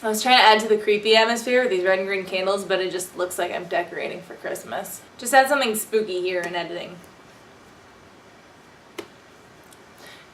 I was trying to add to the creepy atmosphere with these red and green candles, but it just looks like I'm decorating for Christmas. Just add something spooky here in editing.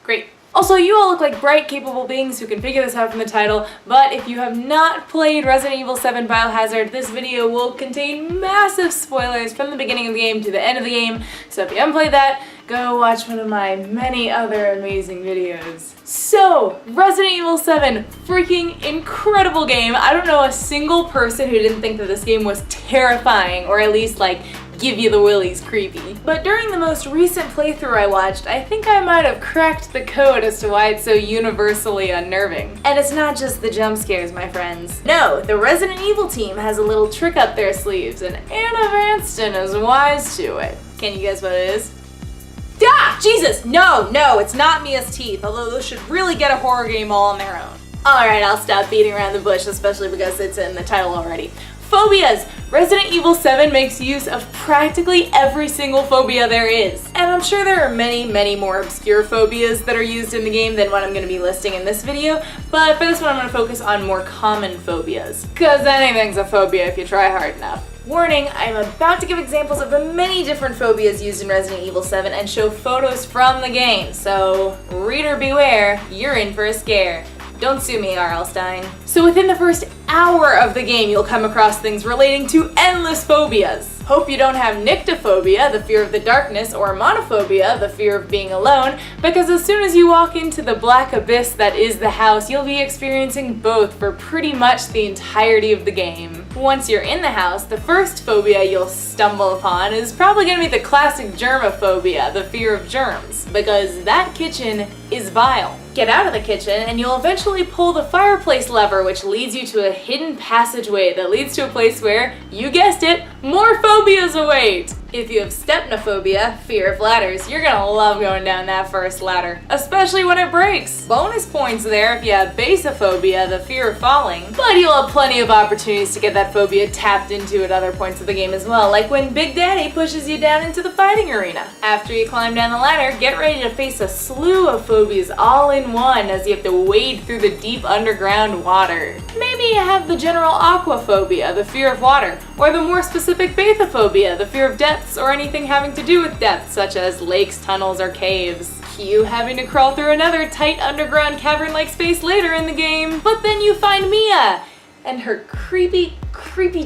Great. Also, you all look like bright, capable beings who can figure this out from the title, but if you have not played Resident Evil 7 Biohazard, this video will contain massive spoilers from the beginning of the game to the end of the game, so if you haven't played that, go watch one of my many other amazing videos. So, Resident Evil 7, freaking incredible game. I don't know a single person who didn't think that this game was terrifying, or at least like give you the willies creepy. But during the most recent playthrough I watched, I think I might have cracked the code as to why it's so universally unnerving. And it's not just the jump scares, my friends. No, the Resident Evil team has a little trick up their sleeves, and Anna Vanston is wise to it. Can you guess what it is? Ah! Jesus! No, it's not Mia's teeth, although those should really get a horror game all on their own. Alright, I'll stop beating around the bush, especially because it's in the title already. Phobias! Resident Evil 7 makes use of practically every single phobia there is. And I'm sure there are many more obscure phobias that are used in the game than what I'm going to be listing in this video, but for this one I'm going to focus on more common phobias. Cause anything's a phobia if you try hard enough. Warning, I'm about to give examples of the many different phobias used in Resident Evil 7 and show photos from the game, so reader beware, you're in for a scare. Don't sue me, R.L. Stein. So within the first hour of the game, you'll come across things relating to endless phobias. Hope you don't have nyctophobia, the fear of the darkness, or monophobia, the fear of being alone, because as soon as you walk into the black abyss that is the house, you'll be experiencing both for pretty much the entirety of the game. Once you're in the house, the first phobia you'll stumble upon is probably going to be the classic germophobia, the fear of germs, because that kitchen is vile. Get out of the kitchen and you'll eventually pull the fireplace lever, which leads you to a hidden passageway that leads to a place where, you guessed it, more phobias await! If you have stepnophobia, fear of ladders, you're gonna love going down that first ladder, especially when it breaks. Bonus points there if you have basophobia, the fear of falling, but you'll have plenty of opportunities to get that phobia tapped into at other points of the game as well, like when Big Daddy pushes you down into the fighting arena. After you climb down the ladder, get ready to face a slew of phobias all in one as you have to wade through the deep underground water. Maybe you have the general aquaphobia, the fear of water, or the more specific bathophobia, the fear of depths or anything having to do with depth, such as lakes, tunnels, or caves. You having to crawl through another tight underground cavern-like space later in the game. But then you find Mia and her creepy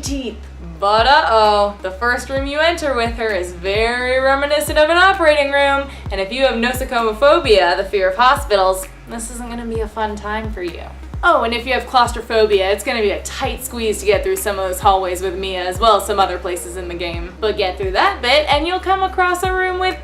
teeth. But uh-oh, the first room you enter with her is very reminiscent of an operating room, and if you have nosocomophobia, the fear of hospitals, this isn't gonna be a fun time for you. Oh, and if you have claustrophobia, it's gonna be a tight squeeze to get through some of those hallways with Mia, as well as some other places in the game. But get through that bit, and you'll come across a room with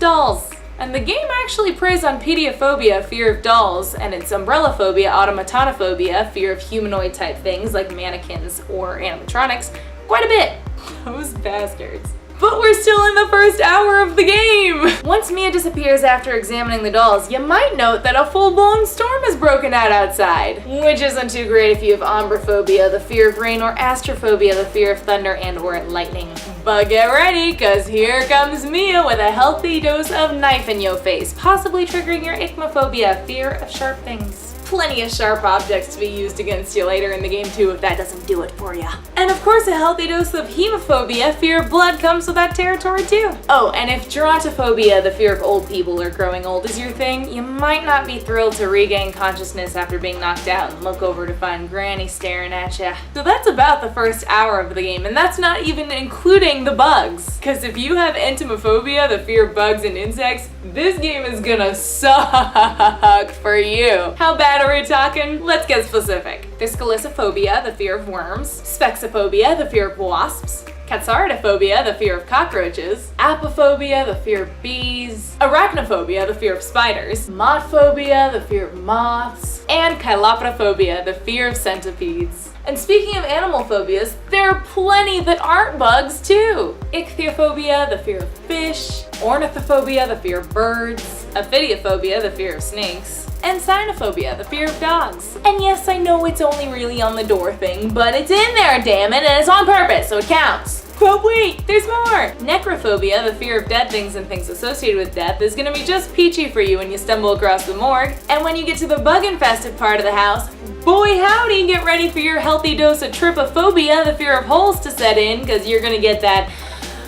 dolls. And the game actually preys on pediophobia, fear of dolls, and its umbrellaphobia, automatonophobia, fear of humanoid type things like mannequins or animatronics, quite a bit. Those bastards. But we're still in the first hour of the game! Once Mia disappears after examining the dolls, you might note that a full-blown storm has broken out outside. Which isn't too great if you have ombraphobia, the fear of rain, or astrophobia, the fear of thunder and or lightning. But get ready, cause here comes Mia with a healthy dose of knife in your face, possibly triggering your ichnophobia, fear of sharp things. Plenty of sharp objects to be used against you later in the game too if that doesn't do it for you. And of course a healthy dose of hemophobia, fear of blood, comes with that territory too. Oh, and if gerontophobia, the fear of old people or growing old, is your thing, you might not be thrilled to regain consciousness after being knocked out and look over to find Granny staring at ya. So that's about the first hour of the game, and that's not even including the bugs. Cause if you have entomophobia, the fear of bugs and insects, this game is gonna suck for you. How bad are we talking? Let's get specific. There's scolisophobia, the fear of worms, spexophobia, the fear of wasps, catsaridophobia, the fear of cockroaches, apophobia, the fear of bees, arachnophobia, the fear of spiders, mothphobia, the fear of moths, and chilopodophobia, the fear of centipedes. And speaking of animal phobias, there are plenty that aren't bugs too. Ichthyophobia, the fear of fish, ornithophobia, the fear of birds, ophidiophobia, the fear of snakes, and cynophobia, the fear of dogs. And yes, I know it's only really on the door thing, but it's in there, damn it, and it's on purpose, so it counts. But wait, there's more! Necrophobia, the fear of dead things and things associated with death, is gonna be just peachy for you when you stumble across the morgue. And when you get to the bug-infested part of the house, boy howdy, get ready for your healthy dose of trypophobia, the fear of holes, to set in, because you're gonna get that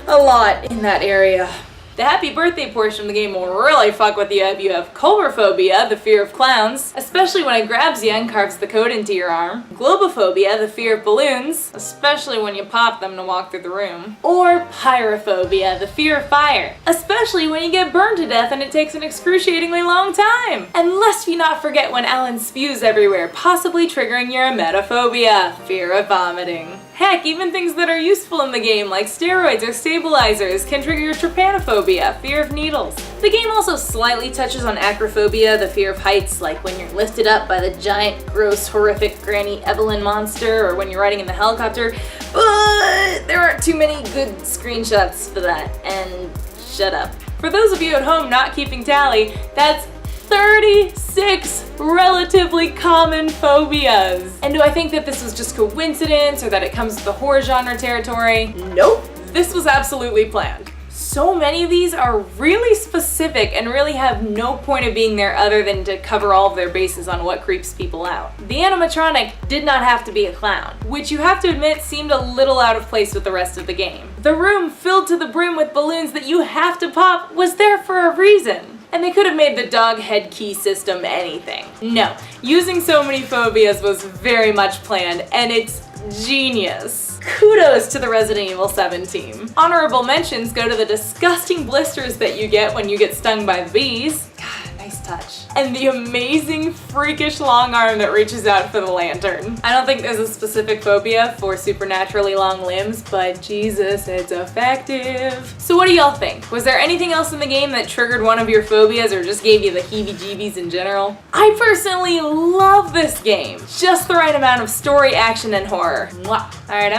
a lot in that area. The happy birthday portion of the game will really fuck with you if you have colrophobia, the fear of clowns, especially when it grabs you and carves the code into your arm. Globophobia, the fear of balloons, especially when you pop them to walk through the room. Or pyrophobia, the fear of fire, especially when you get burned to death and it takes an excruciatingly long time. And lest you not forget when Alan spews everywhere, possibly triggering your emetophobia, fear of vomiting. Heck, even things that are useful in the game, like steroids or stabilizers, can trigger your trypanophobia, fear of needles. The game also slightly touches on acrophobia, the fear of heights, like when you're lifted up by the giant, gross, horrific Granny Evelyn monster, or when you're riding in the helicopter, but there aren't too many good screenshots for that, and shut up. For those of you at home not keeping tally, that's 36 relatively common phobias. And do I think that this was just coincidence or that it comes with the horror genre territory? Nope. This was absolutely planned. So many of these are really specific and really have no point of being there other than to cover all of their bases on what creeps people out. The animatronic did not have to be a clown, which you have to admit seemed a little out of place with the rest of the game. The room filled to the brim with balloons that you have to pop was there for a reason. And they could have made the dog head key system anything. No, using so many phobias was very much planned, and it's genius. Kudos to the Resident Evil 7 team. Honorable mentions go to the disgusting blisters that you get when you get stung by the bees. God, nice touch. And the amazing, freakish long arm that reaches out for the lantern. I don't think there's a specific phobia for supernaturally long limbs, but Jesus, it's effective. So what do y'all think? Was there anything else in the game that triggered one of your phobias or just gave you the heebie-jeebies in general? I personally love this game. Just the right amount of story, action, and horror. Mwah. All right,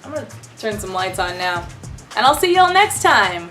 I'm gonna turn some lights on now. And I'll see y'all next time.